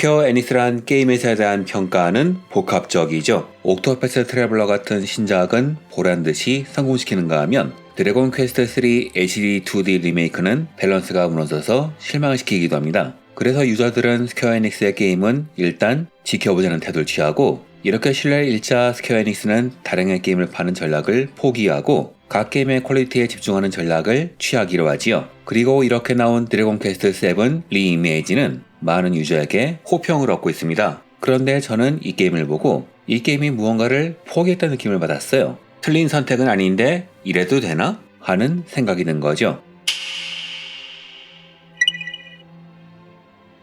스퀘어 에닉스란 게임 회사에 대한 평가는 복합적이죠. 옥토패스 트래블러 같은 신작은 보란듯이 성공시키는가 하면 드래곤 퀘스트 3 HD 2D 리메이크는 밸런스가 무너져서 실망시키기도 합니다. 그래서 유저들은 스퀘어 에닉스의 게임은 일단 지켜보자는 태도를 취하고, 이렇게 신뢰를 잃자 스퀘어 에닉스는 다량의 게임을 파는 전략을 포기하고 각 게임의 퀄리티에 집중하는 전략을 취하기로 하지요. 그리고 이렇게 나온 드래곤 퀘스트 7 리이메이지는 많은 유저에게 호평을 얻고 있습니다. 그런데 저는 이 게임을 보고 이 게임이 무언가를 포기했다는 느낌을 받았어요. 틀린 선택은 아닌데 이래도 되나? 하는 생각이 든 거죠.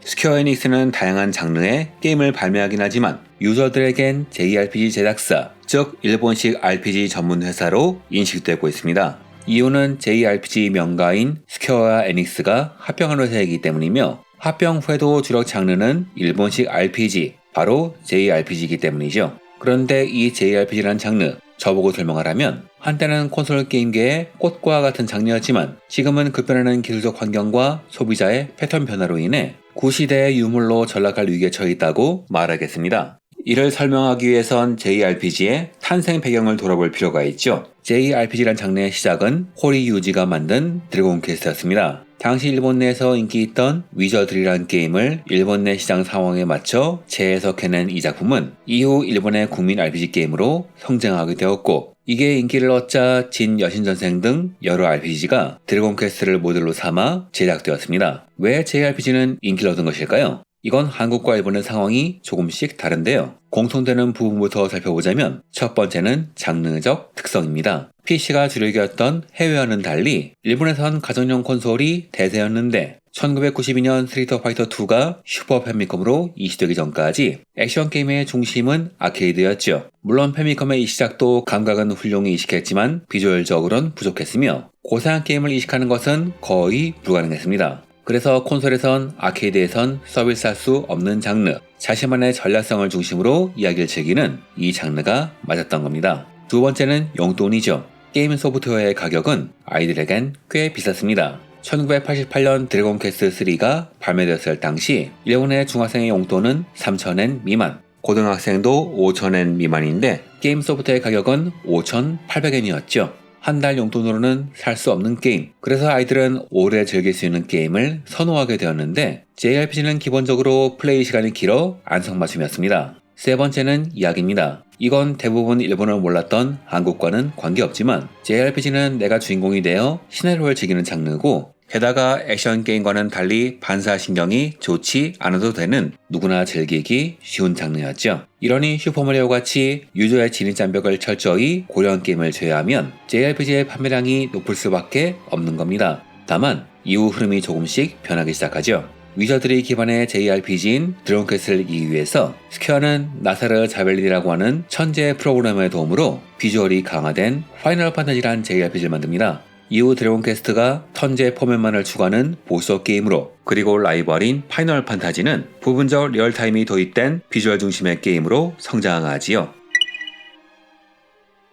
스퀘어 에닉스는 다양한 장르의 게임을 발매하긴 하지만 유저들에겐 JRPG 제작사, 즉 일본식 RPG 전문 회사로 인식되고 있습니다. 이유는 JRPG 명가인 스퀘어 에닉스가 합병한 회사이기 때문이며, 합병 후에도 주력 장르는 일본식 RPG, 바로 JRPG이기 때문이죠. 그런데 이 JRPG라는 장르, 저보고 설명하라면 한때는 콘솔 게임계의 꽃과 같은 장르였지만 지금은 급변하는 기술적 환경과 소비자의 패턴 변화로 인해 구시대의 유물로 전락할 위기에 처해 있다고 말하겠습니다. 이를 설명하기 위해선 JRPG의 탄생 배경을 돌아볼 필요가 있죠. JRPG란 장르의 시작은 호리 유지가 만든 드래곤 퀘스트였습니다. 당시 일본 내에서 인기 있던 위저들이란 게임을 일본 내 시장 상황에 맞춰 재해석해낸 이 작품은 이후 일본의 국민 RPG 게임으로 성장하게 되었고, 이게 인기를 얻자 진 여신전생 등 여러 RPG가 드래곤 퀘스트를 모델로 삼아 제작되었습니다. 왜 JRPG는 인기를 얻은 것일까요? 이건 한국과 일본의 상황이 조금씩 다른데요. 공통되는 부분부터 살펴보자면 첫 번째는 장르적 특성입니다. PC가 주력이었던 해외와는 달리 일본에선 가정용 콘솔이 대세였는데 1992년 스트리트 파이터 2가 슈퍼 패미컴으로 이식되기 전까지 액션 게임의 중심은 아케이드였죠. 물론 패미컴의 이 시작도 감각은 훌륭히 이식했지만 비주얼적으로는 부족했으며 고사양 게임을 이식하는 것은 거의 불가능했습니다. 그래서 콘솔에선 아케이드에선 서비스할 수 없는 장르, 자신만의 전략성을 중심으로 이야기를 즐기는 이 장르가 맞았던 겁니다. 두 번째는 용돈이죠. 게임 소프트웨어의 가격은 아이들에겐 꽤 비쌌습니다. 1988년 드래곤 퀘스트 3가 발매되었을 당시 일본의 중학생의 용돈은 3,000엔 미만, 고등학생도 5,000엔 미만인데 게임 소프트웨어의 가격은 5,800엔이었죠. 한 달 용돈으로는 살 수 없는 게임, 그래서 아이들은 오래 즐길 수 있는 게임을 선호하게 되었는데 JRPG는 기본적으로 플레이 시간이 길어 안성맞춤이었습니다. 세 번째는 이야기입니다. 이건 대부분 일본어를 몰랐던 한국과는 관계없지만 JRPG는 내가 주인공이 되어 시나리오를 즐기는 장르고, 게다가 액션 게임과는 달리 반사신경이 좋지 않아도 되는 누구나 즐기기 쉬운 장르였죠. 이러니 슈퍼마리오 같이 유저의 진입장벽을 철저히 고려한 게임을 제외하면 JRPG의 판매량이 높을 수밖에 없는 겁니다. 다만 이후 흐름이 조금씩 변하기 시작하죠. 위저들이 기반의 JRPG인 드래곤 퀘스트를 이기 위해서 스퀘어는 나사르 자벨린이라고 하는 천재 프로그래머의 도움으로 비주얼이 강화된 파이널 판타지란 JRPG를 만듭니다. 이후 드래곤 퀘스트가 턴제 포맷만을 추구하는 보스업 게임으로, 그리고 라이벌인 파이널 판타지는 부분적 리얼타임이 도입된 비주얼 중심의 게임으로 성장하지요.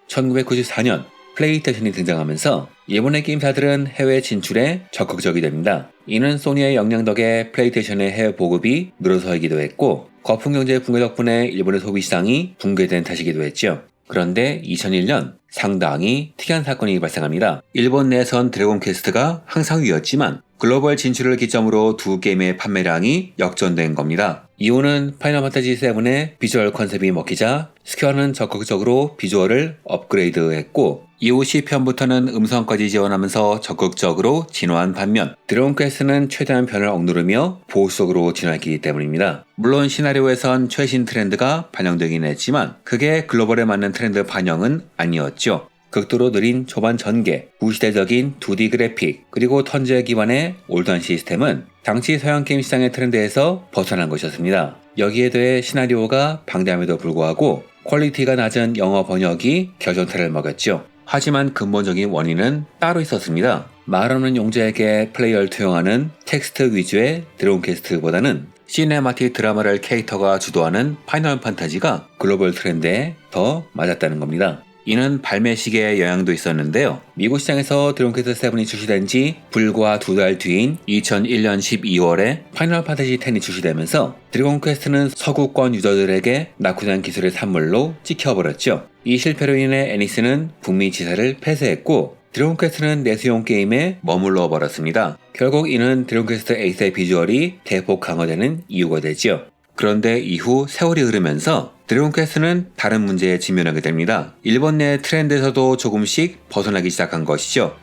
1994년 플레이스테이션이 등장하면서 일본의 게임사들은 해외 진출에 적극적이 됩니다. 이는 소니의 역량 덕에 플레이스테이션의 해외 보급이 늘어서기도 했고, 거품 경제 붕괴 덕분에 일본의 소비 시장이 붕괴된 탓이기도 했죠. 그런데 2001년 상당히 특이한 사건이 발생합니다. 일본 내에선 드래곤 퀘스트가 항상 위였지만 글로벌 진출을 기점으로 두 게임의 판매량이 역전된 겁니다. 이유는 파이널 판타지 7의 비주얼 컨셉이 먹히자 스퀘어는 적극적으로 비주얼을 업그레이드했고, 이후 C편부터는 음성까지 지원하면서 적극적으로 진화한 반면 드래곤 퀘스트는 최대한 변을 억누르며 보수적으로 진화했기 때문입니다. 물론 시나리오에선 최신 트렌드가 반영되긴 했지만 그게 글로벌에 맞는 트렌드 반영은 아니었죠. 극도로 느린 초반 전개, 구시대적인 2D 그래픽, 그리고 턴제 기반의 올드한 시스템은 당시 서양 게임 시장의 트렌드에서 벗어난 것이었습니다. 여기에 더해 시나리오가 방대함에도 불구하고 퀄리티가 낮은 영어 번역이 결정타를 먹였죠. 하지만 근본적인 원인은 따로 있었습니다. 말하는 용자에게 플레이어를 투영하는 텍스트 위주의 드래곤 퀘스트보다는 시네마틱 드라마를 캐릭터가 주도하는 파이널 판타지가 글로벌 트렌드에 더 맞았다는 겁니다. 이는 발매 시기의 영향도 있었는데요. 미국 시장에서 드래곤 퀘스트 7이 출시된 지 불과 2달 뒤인 2001년 12월에 파이널 판타지 10이 출시되면서 드래곤 퀘스트는 서구권 유저들에게 낙후된 기술의 산물로 찍혀버렸죠. 이 실패로 인해 애닉스는 북미 지사를 폐쇄했고 드래곤 퀘스트는 내수용 게임에 머물러 버렸습니다. 결국 이는 드래곤 퀘스트 8의 비주얼이 대폭 강화되는 이유가 되죠. 그런데 이후 세월이 흐르면서 드래곤 퀘스트는 다른 문제에 직면하게 됩니다. 일본 내 트렌드에서도 조금씩 벗어나기 시작한 것이죠.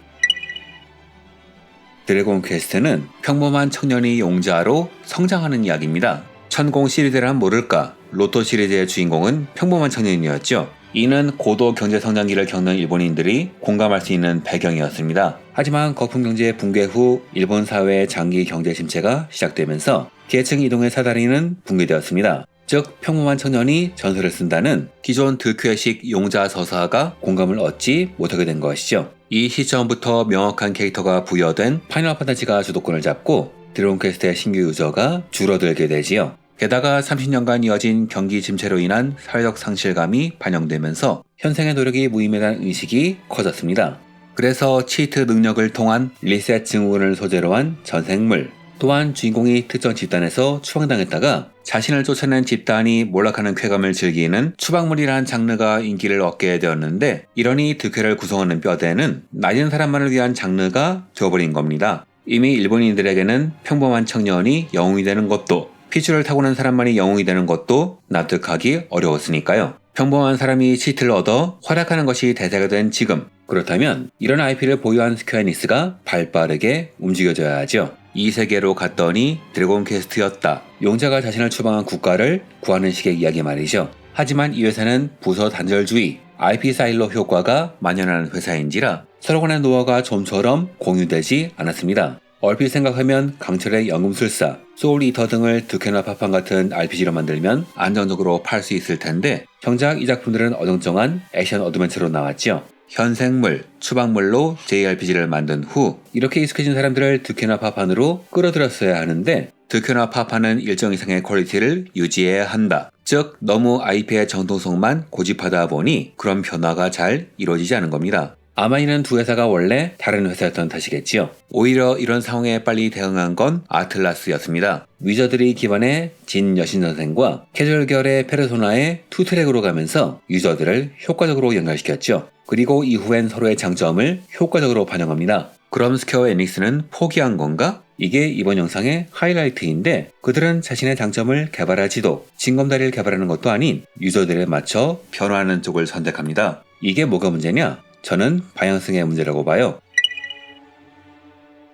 드래곤 퀘스트는 평범한 청년이 용자로 성장하는 이야기입니다. 천공 시리즈란 모를까? 로또 시리즈의 주인공은 평범한 청년이었죠. 이는 고도 경제 성장기를 겪는 일본인들이 공감할 수 있는 배경이었습니다. 하지만 거품 경제 붕괴 후 일본 사회의 장기 경제 침체가 시작되면서 계층 이동의 사다리는 붕괴되었습니다. 즉 평범한 청년이 전설을 쓴다는 기존 득회식 용자 서사가 공감을 얻지 못하게 된 것이죠. 이 시점부터 명확한 캐릭터가 부여된 파이널 판타지가 주도권을 잡고 드래곤 퀘스트의 신규 유저가 줄어들게 되지요. 게다가 30년간 이어진 경기 침체로 인한 사회적 상실감이 반영되면서 현생의 노력이 무의미하다는 의식이 커졌습니다. 그래서 치트 능력을 통한 리셋 증후군을 소재로 한 전생물, 또한 주인공이 특정 집단에서 추방당했다가 자신을 쫓아낸 집단이 몰락하는 쾌감을 즐기는 추방물이라는 장르가 인기를 얻게 되었는데, 이러니 득회를 구성하는 뼈대는 낮은 사람만을 위한 장르가 되어버린 겁니다. 이미 일본인들에게는 평범한 청년이 영웅이 되는 것도, 피줄을 타고난 사람만이 영웅이 되는 것도 납득하기 어려웠으니까요. 평범한 사람이 치트를 얻어 활약하는 것이 대세가 된 지금, 그렇다면 이런 IP를 보유한 스퀘어닉스가 발빠르게 움직여줘야 하죠. 이 세계로 갔더니 드래곤 퀘스트였다. 용자가 자신을 추방한 국가를 구하는 식의 이야기 말이죠. 하지만 이 회사는 부서 단절주의, IP 사일로 효과가 만연하는 회사인지라 서로 간의 노하우가 좀처럼 공유되지 않았습니다. 얼핏 생각하면 강철의 연금술사, 소울이터 등을 득회나 파판 같은 RPG로 만들면 안정적으로 팔 수 있을 텐데 정작 이 작품들은 어정쩡한 액션 어드벤처로 나왔죠. 현생물, 추방물로 JRPG를 만든 후 이렇게 익숙해진 사람들을 득회나 파판으로 끌어들였어야 하는데 득회나 파판은 일정 이상의 퀄리티를 유지해야 한다. 즉 너무 IP의 정통성만 고집하다 보니 그런 변화가 잘 이루어지지 않은 겁니다. 아마 이는 두 회사가 원래 다른 회사였던 탓이겠지요. 오히려 이런 상황에 빨리 대응한 건 아틀라스였습니다. 위저들이 기반의 진 여신전생과 캐주얼 계열의 페르소나의 투트랙으로 가면서 유저들을 효과적으로 연결시켰죠. 그리고 이후엔 서로의 장점을 효과적으로 반영합니다. 그럼 스퀘어 에닉스는 포기한 건가? 이게 이번 영상의 하이라이트인데 그들은 자신의 장점을 개발하지도 징검다리를 개발하는 것도 아닌 유저들에 맞춰 변화하는 쪽을 선택합니다. 이게 뭐가 문제냐? 저는 방향성의 문제라고 봐요.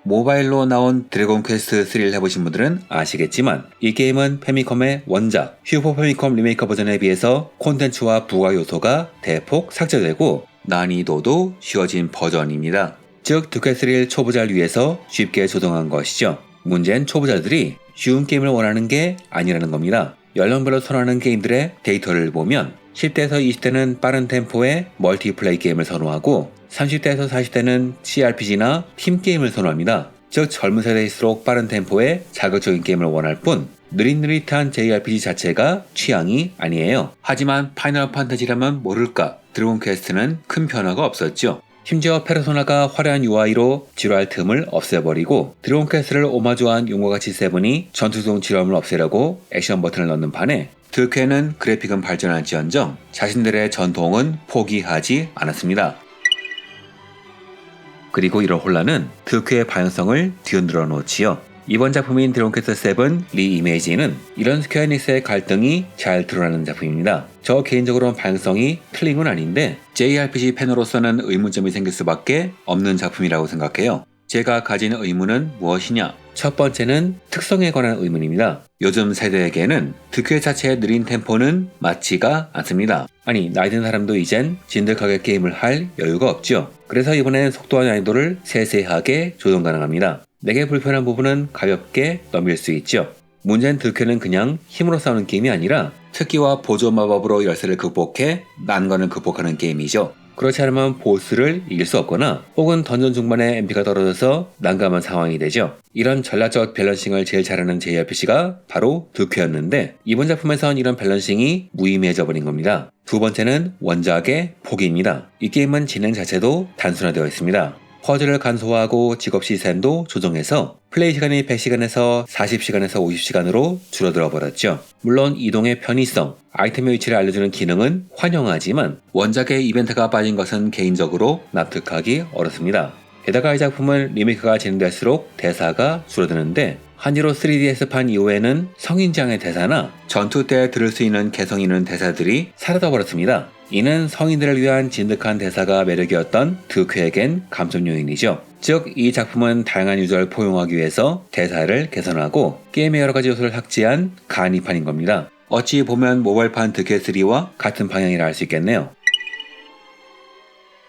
모바일로 나온 드래곤 퀘스트 3를 해보신 분들은 아시겠지만 이 게임은 패미컴의 원작 슈퍼 패미컴 리메이커 버전에 비해서 콘텐츠와 부가 요소가 대폭 삭제되고 난이도도 쉬워진 버전입니다. 즉 득회3를 초보자를 위해서 쉽게 조정한 것이죠. 문제는 초보자들이 쉬운 게임을 원하는 게 아니라는 겁니다. 연령별로 선호하는 게임들의 데이터를 보면 10대에서 20대는 빠른 템포의 멀티플레이 게임을 선호하고 30대에서 40대는 CRPG나 팀게임을 선호합니다. 즉 젊은 세대일수록 빠른 템포의 자극적인 게임을 원할 뿐 느릿느릿한 JRPG 자체가 취향이 아니에요. 하지만 파이널 판타지라면 모를까 드래곤 퀘스트는 큰 변화가 없었죠. 심지어 페르소나가 화려한 UI로 지루할 틈을 없애버리고 드래곤 퀘스트를 오마주한 용과 같이 세븐이 전투중 지루함을 없애려고 액션 버튼을 넣는 판에 득회는 그래픽은 발전할지언정 자신들의 전통은 포기하지 않았습니다. 그리고 이런 혼란은 득회의 방향성을 뒤흔들어 놓지요. 이번 작품인 드래곤 퀘스트 7 리이메이지는 이런 스퀘어닉스의 갈등이 잘 드러나는 작품입니다. 저 개인적으로는 방향성이 틀린 건 아닌데 JRPG 팬으로서는 의문점이 생길 수밖에 없는 작품이라고 생각해요. 제가 가진 의문은 무엇이냐? 첫 번째는 특성에 관한 의문입니다. 요즘 세대에게는 득회 자체의 느린 템포는 맞지가 않습니다. 아니 나이 든 사람도 이젠 진득하게 게임을 할 여유가 없죠. 그래서 이번엔 속도와 난이도를 세세하게 조정 가능합니다. 내게 불편한 부분은 가볍게 넘길 수 있죠. 문제는 득회는 그냥 힘으로 싸우는 게임이 아니라 특기와 보조 마법으로 열쇠를 극복해 난관을 극복하는 게임이죠. 그렇지 않으면 보스를 이길 수 없거나 혹은 던전 중반에 MP가 떨어져서 난감한 상황이 되죠. 이런 전략적 밸런싱을 제일 잘하는 JRPG가 바로 득회였는데 이번 작품에선 이런 밸런싱이 무의미해져 버린 겁니다. 두 번째는 원작의 포기입니다. 이 게임은 진행 자체도 단순화되어 있습니다. 퍼즐을 간소화하고 직업 시스템도 조정해서 플레이 시간이 100시간에서 40시간에서 50시간으로 줄어들어 버렸죠. 물론 이동의 편의성, 아이템의 위치를 알려주는 기능은 환영하지만 원작의 이벤트가 빠진 것은 개인적으로 납득하기 어렵습니다. 게다가 이 작품은 리메이크가 진행될수록 대사가 줄어드는데 한지로 3DS판 이후에는 성인장의 대사나 전투 때 들을 수 있는 개성 있는 대사들이 사라져버렸습니다. 이는 성인들을 위한 진득한 대사가 매력이었던 득회에겐 감점 요인이죠. 즉, 이 작품은 다양한 유저를 포용하기 위해서 대사를 개선하고 게임의 여러가지 요소를 삭제한 간이판인 겁니다. 어찌 보면 모바일판 득회3와 같은 방향이라 할 수 있겠네요.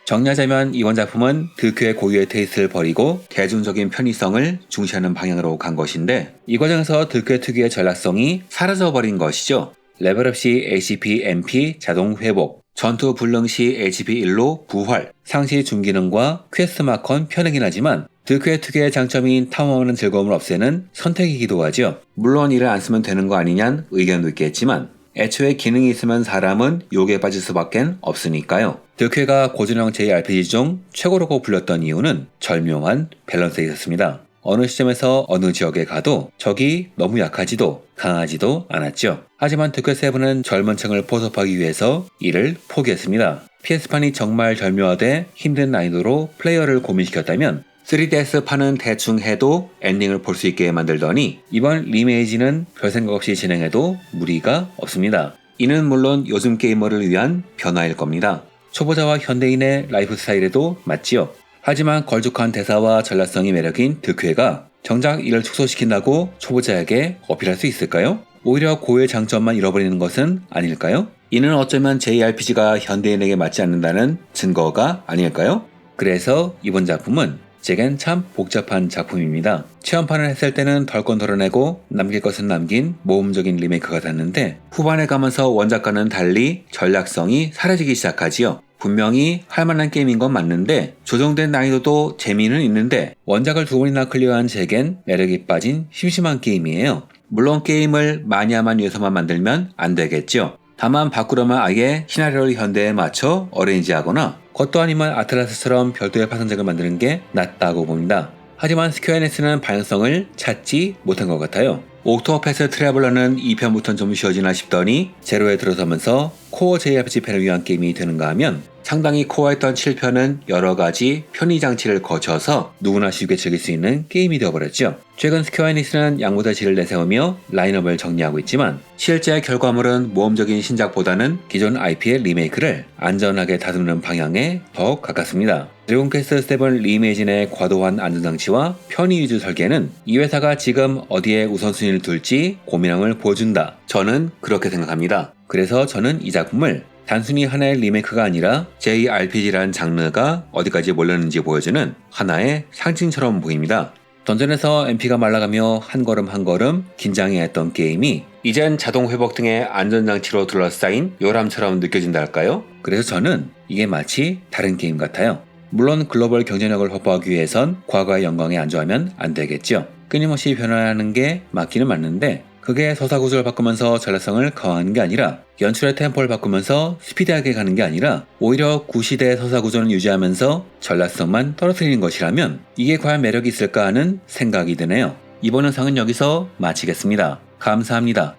정리하자면 이번 작품은 득회 고유의 테이스트를 버리고 대중적인 편의성을 중시하는 방향으로 간 것인데 이 과정에서 득회 특유의 전략성이 사라져버린 것이죠. 레벨업 시 HP, MP 자동 회복, 전투 불능 시 HP 1로 부활, 상시 중기능과 퀘스트 마컨 편하긴 하지만 득회 특유의 장점인 탐험하는 즐거움을 없애는 선택이기도 하죠. 물론 이를 안 쓰면 되는 거 아니냐는 의견도 있겠지만 애초에 기능이 있으면 사람은 욕에 빠질 수밖에 없으니까요. 득회가 고전형 JRPG 중 최고라고 불렸던 이유는 절묘한 밸런스에 있었습니다. 어느 시점에서 어느 지역에 가도 적이 너무 약하지도 강하지도 않았죠. 하지만 득회7은 젊은 층을 포섭하기 위해서 이를 포기했습니다. PS판이 정말 절묘하되 힘든 난이도로 플레이어를 고민시켰다면 3DS판은 대충 해도 엔딩을 볼 수 있게 만들더니 이번 리메이지는 별 생각 없이 진행해도 무리가 없습니다. 이는 물론 요즘 게이머를 위한 변화일 겁니다. 초보자와 현대인의 라이프 스타일에도 맞지요. 하지만 걸쭉한 대사와 전략성이 매력인 득회가 정작 이를 축소시킨다고 초보자에게 어필할 수 있을까요? 오히려 고유의 장점만 잃어버리는 것은 아닐까요? 이는 어쩌면 JRPG가 현대인에게 맞지 않는다는 증거가 아닐까요? 그래서 이번 작품은 제겐 참 복잡한 작품입니다. 체험판을 했을 때는 덜 건 덜어내고 남길 것은 남긴 모험적인 리메이크가 됐는데 후반에 가면서 원작과는 달리 전략성이 사라지기 시작하지요. 분명히 할만한 게임인 건 맞는데 조정된 난이도도 재미는 있는데 원작을 두 번이나 클리어한 제겐 매력이 빠진 심심한 게임이에요. 물론 게임을 마니아만 위해서만 만들면 안 되겠죠. 다만 바꾸려면 아예 시나리오를 현대에 맞춰 어레인지하거나 그것도 아니면 아틀라스처럼 별도의 파생작을 만드는 게 낫다고 봅니다. 하지만 스퀘어 에닉스는 방향성을 찾지 못한 것 같아요. 옥토퍼스 트래블러는 2편부터는 좀 쉬워지나 싶더니 제로에 들어서면서 코어 JRPG 팬을 위한 게임이 되는가 하면 상당히 코어했던 7편은 여러가지 편의 장치를 거쳐서 누구나 쉽게 즐길 수 있는 게임이 되어버렸죠. 최근 스퀘어 에닉스는 양보다 질을 내세우며 라인업을 정리하고 있지만 실제 결과물은 모험적인 신작보다는 기존 IP의 리메이크를 안전하게 다듬는 방향에 더 가깝습니다. 드래곤 퀘스트 7 리이메이진의 과도한 안전장치와 편의 위주 설계는 이 회사가 지금 어디에 우선순위를 둘지 고민함을 보여준다. 저는 그렇게 생각합니다. 그래서 저는 이 작품을 단순히 하나의 리메이크가 아니라 JRPG라는 장르가 어디까지 몰렸는지 보여주는 하나의 상징처럼 보입니다. 던전에서 MP가 말라가며 한 걸음 한 걸음 긴장해야 했던 게임이 이젠 자동 회복 등의 안전장치로 둘러싸인 요람처럼 느껴진다 할까요? 그래서 저는 이게 마치 다른 게임 같아요. 물론 글로벌 경쟁력을 확보하기 위해선 과거의 영광에 안주하면 안 되겠죠. 끊임없이 변화하는 게 맞기는 맞는데 그게 서사구조를 바꾸면서 전략성을 강화하는 게 아니라 연출의 템포를 바꾸면서 스피디하게 가는 게 아니라 오히려 구시대의 서사구조는 유지하면서 전략성만 떨어뜨리는 것이라면 이게 과연 매력이 있을까 하는 생각이 드네요. 이번 영상은 여기서 마치겠습니다. 감사합니다.